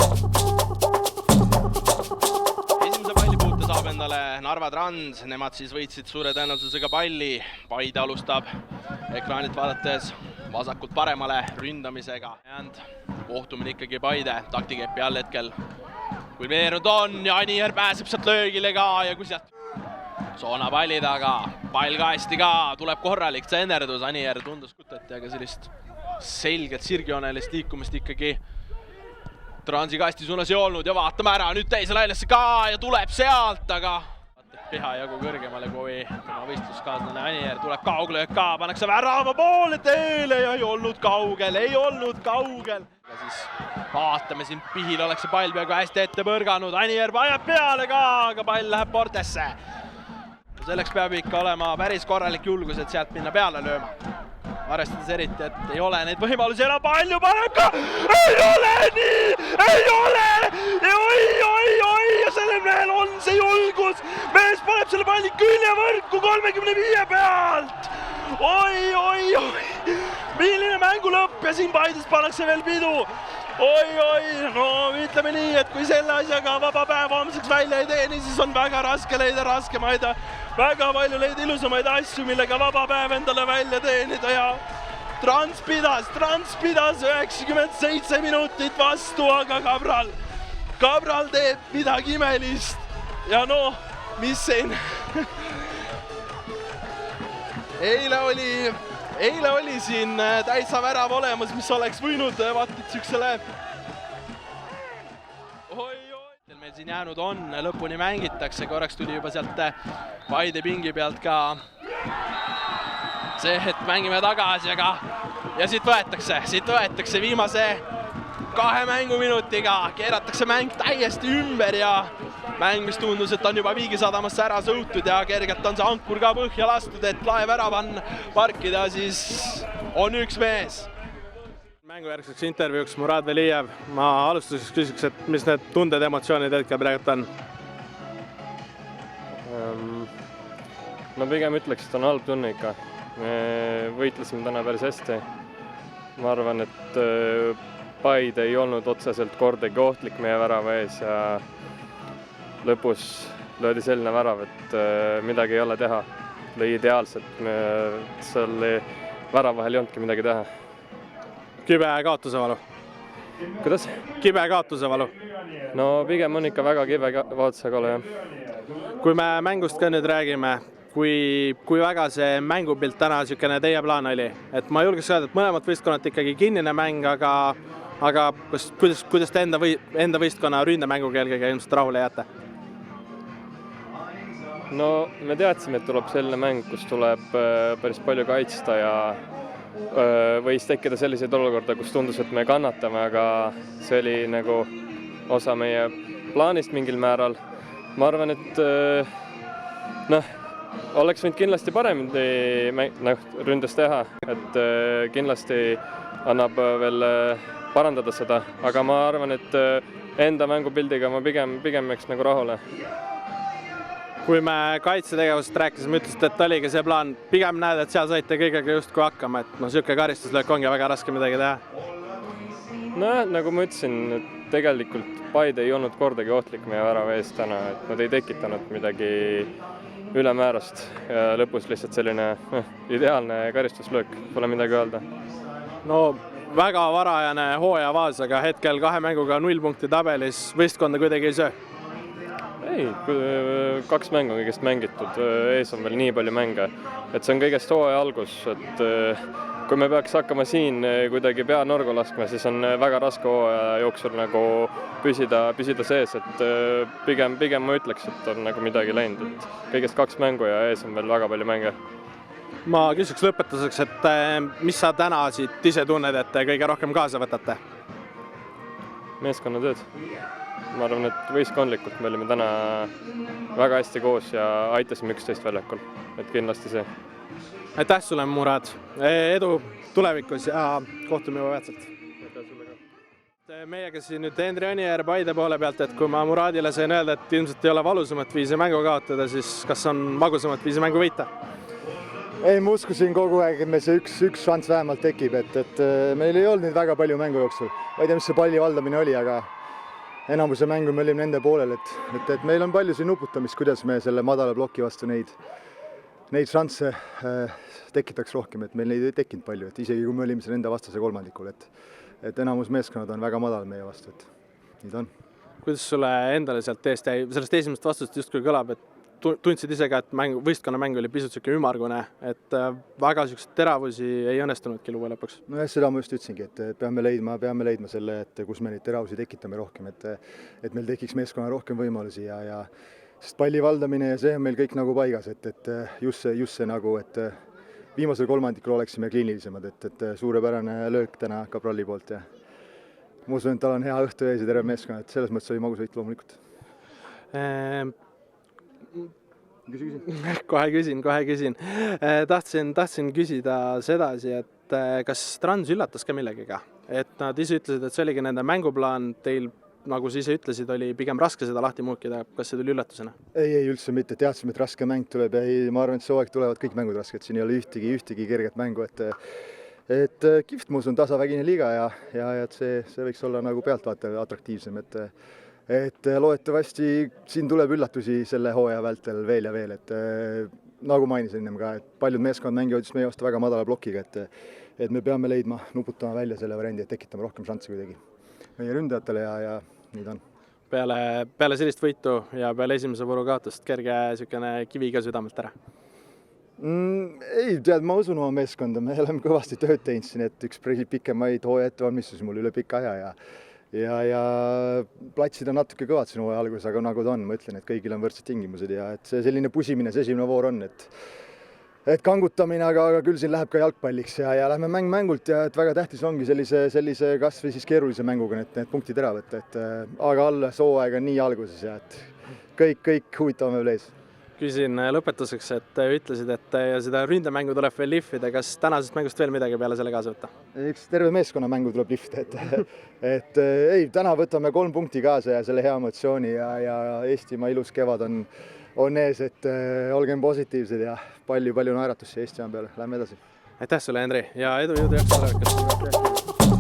Esimese pallipuute saab endale Narva Trans, nemad siis võitsid suure tõenäosusega palli. Paide alustab ekraanilt vaadates vasakult paremale ründamisega. Kohtumine ikkagi Paide, taktikepi all hetkel kulmineerunud on ja Anier pääseb sealt löögile ka ja kui sealt Soona palli taga, pall kasti ka, tuleb korralik tsenderdus, Anier tundus kutati, aga sellist selget sirgjoonelist liikumist ikkagi Transi kasti suunas ei olnud ja vaatame ära, nüüd teise lainesse ka ja tuleb sealt, aga piha jagu kõrgemale kui tema võistluskaaslane Anier, tuleb kauglöök ka, pannakse värava poole teele ja ei olnud kaugel. Ja siis vaatame siin pihil, oleks see pall peaaegu hästi ette põrganud, Anier vajab peale ka, aga pall läheb portesse. Selleks peab ikka olema päris korralik julgus, et sealt minna peale lööma. Arvestades eriti, et ei ole neid võimalusi enam palju, paneb ka! Ei ole nii! Ei ole! Oi! Ja sellel mehel on see julgus! Mees paneb selle palli küljevõrku 35 pealt! Oi! Milline mängu lõpp ja siin Paides pannakse veel pidu! Oi! No ütleme nii, et kui selle asjaga vaba päev homseks välja ei teeni, siis on väga raske leida raskemaid ja väga palju leida ilusamaid asju, millega vaba päev endale välja teenida ja Trans pidas 97 minutit vastu, aga Cabral teeb midagi imelist ja noh, mis siin eile oli siin täitsa värav olemas, mis oleks võinud vaatid süksele meil siin jäänud on, lõpuni mängitakse, korraks tuli juba sealt Paide pingi pealt ka see, et mängime tagasi, aga ja siit võetakse viimase 2 mänguminutiga, keeratakse mäng täiesti ümber ja mäng, mis tundus, et on juba Viigisadamasse ära sõutud ja kergelt on see ankur ka põhja lastud, et laev ära parkida, siis on üks mees. Mängujärgseks intervjuuks Murad Velijev. Ma alustuseks küsiks, et mis need tunded, emotsioonid hetkel praegu on? No pigem ütleks, et on halb tunne ikka. Me võitlesime täna päris hästi. Ma arvan, et Paide ei olnud otseselt kordagi ohtlik meie värava ees ja lõpus löödi selline värav, et midagi ei ole teha. Lõi ideaalselt. Seal värava vahel ei olnudki midagi teha. Kibe kaotuse valu? Kuidas? Kibe kaotuse valu? No pigem on ikka väga kibe kaotuse valu, jah. Kui me mängust ka nüüd räägime, kui väga see mängupilt täna niisugune teie plaan oli? Et ma julgeks öelda, et mõlemad võistkonnad ikkagi kinnine mäng, aga kuidas te enda võistkonna ründemänguga eelkõige ilmselt rahule jääte? No me teadsime, et tuleb selline mäng, kus tuleb päris palju kaitsta ja võis tekkida selliseid olukorda, kus tundus, et me kannatame, aga see oli nagu osa meie plaanist mingil määral. Ma arvan, et oleks võinud kindlasti paremini ründes teha, et kindlasti annab veel parandada seda, aga ma arvan, et enda mängupildiga ma pigem jääks nagu rahule. Kui me kaitsetegevust rääkisime, ütlesite, et oligi see plaan, pigem näed, et seal saite kõigega justkui hakkama, et niisugune karistuslöök ongi väga raske midagi teha. No nagu ma ütlesin, et tegelikult Paide ei olnud kordagi ohtlik meie värava ees täna, et nad ei tekitanud midagi ülemäärast ja lõpus lihtsalt selline ideaalne karistuslöök, pole midagi öelda. No väga varajane hooajavaas, aga hetkel 2 mänguga 0 punkti tabelis võistkonda kuidagi ei söö. Ei, 2 mängu on kõigest mängitud, ees on veel nii palju mänge, et see on kõigest hooaja algus, et kui me peaks hakkama siin kuidagi pea norgu laskma, siis on väga raske hooaja jooksul nagu püsida sees, et pigem ma ütleks, et on nagu midagi läinud, et kõigest 2 mängu ja ees on veel väga palju mänge. Ma küsiks lõpetuseks, et mis sa täna siit ise tunned, et kõige rohkem kaasa võtate? Meeskonnatööd. Ma arvan, et võistkondlikult me olime täna väga hästi koos ja aitasime üksteist väljakul, et kindlasti see. Aitäh sulle, Murad! Edu tulevikus ja kohtume juba peatselt! Aitäh sulle ka! Meiega siin nüüd Henri Anier Paide poole pealt, et kui ma Muradile sain öelda, et ilmselt ei ole valusamat viisi mängu kaotada, siis kas on magusamat viisi mängu võita? Ei, ma uskusin kogu aeg, et meil see üks šanss vähemalt tekib, et meil ei olnud nüüd väga palju mängu jooksul. Ma ei tea, mis see palli valdamine oli, aga enamuse mängu me olime nende poolel, et meil on palju siin nuputamist, kuidas me selle madala ploki vastu neid šansse tekitaks rohkem, et meil neid ei tekkinud palju, et isegi kui me olime nende vastase kolmandikul, et enamus meeskonnad on väga madal meie vastu, et nii ta on. Kuidas sulle endale sealt teest jäi? Sellest esimest vastust justkui kõlab, et tundsid ise ka, et võistkonna mäng oli pisut siuke ümargune, et väga siukseid teravusi ei õnnestunudki luua lõpuks. No jah, seda ma just ütlesingi, et peame leidma selle, et kus me neid teravusi tekitame rohkem, et meil tekiks meeskonna rohkem võimalusi ja sest palli valdamine ja see on meil kõik nagu paigas, et just see nagu, et viimasel kolmandikul oleksime kliinilisemad, et suurepärane löök täna Cabrali poolt ja ma usun, et tal on hea õhtu ees ja terve meeskonna, et selles mõttes oli magus võit loomulikult. Kohe küsin. Tahtsin küsida sedasi, et kas Trans üllatas ka millegiga? Et nad ise ütlesid, et see oligi nende mänguplaan, teil, nagu sa ise ütlesid, oli pigem raske seda lahti muukida. Kas see tuli üllatusena? Ei, üldse mitte. Teadsime, et raske mäng tuleb ja ma arvan, et see aeg tulevad kõik mängud rasked. Siin ei ole ühtegi kerget mängu, et kihvt, ma usun, tasavägine liiga ja et see võiks olla nagu pealtvaatajale atraktiivsem, et loodetavasti siin tuleb üllatusi selle hooaja vältel veel ja veel, et nagu mainisin ennem ka, et paljud meeskond mängivad just meie vastu väga madala plokiga, et me peame nuputama välja selle variandi, et tekitame rohkem šansse kuidagi meie ründajatele ja nii ta on. Peale sellist võitu ja peale esimese vooru kaotust kerge niisugune kivi ka südamelt ära? Ei, tead, ma usun oma meeskonda, me oleme kõvasti tööd teinud siin, et üks pikemaid hooaja ettevalmistusi mul üle pika aja ja platsid on natuke kõvad siin hooaja alguses, aga nagu ta on, ma ütlen, et kõigil on võrdsed tingimused ja et see selline pusimine, see esimene voor on, et kangutamine, aga küll siin läheb ka jalgpalliks ja lähme mängult ja et väga tähtis ongi sellise kas või siis keerulise mänguga need punktid ära võtta, aga alles hooaeg on nii alguses ja et kõik huvitavam veel ees. Küsin lõpetuseks, et ütlesid, et seda ründemängu tuleb veel lihvida. Kas tänasest mängust veel midagi peale selle kaasa võtta? Eks terve meeskonna mängu tuleb lihvida, et ei, täna võtame 3 punkti kaasa ja selle hea emotsiooni ja Eestimaa ilus kevad on ees, et olgem positiivsed ja palju naeratusi Eesti peale. Lähme edasi. Aitäh sulle, Henri, ja edu, jõudu, jaksu tulevikus.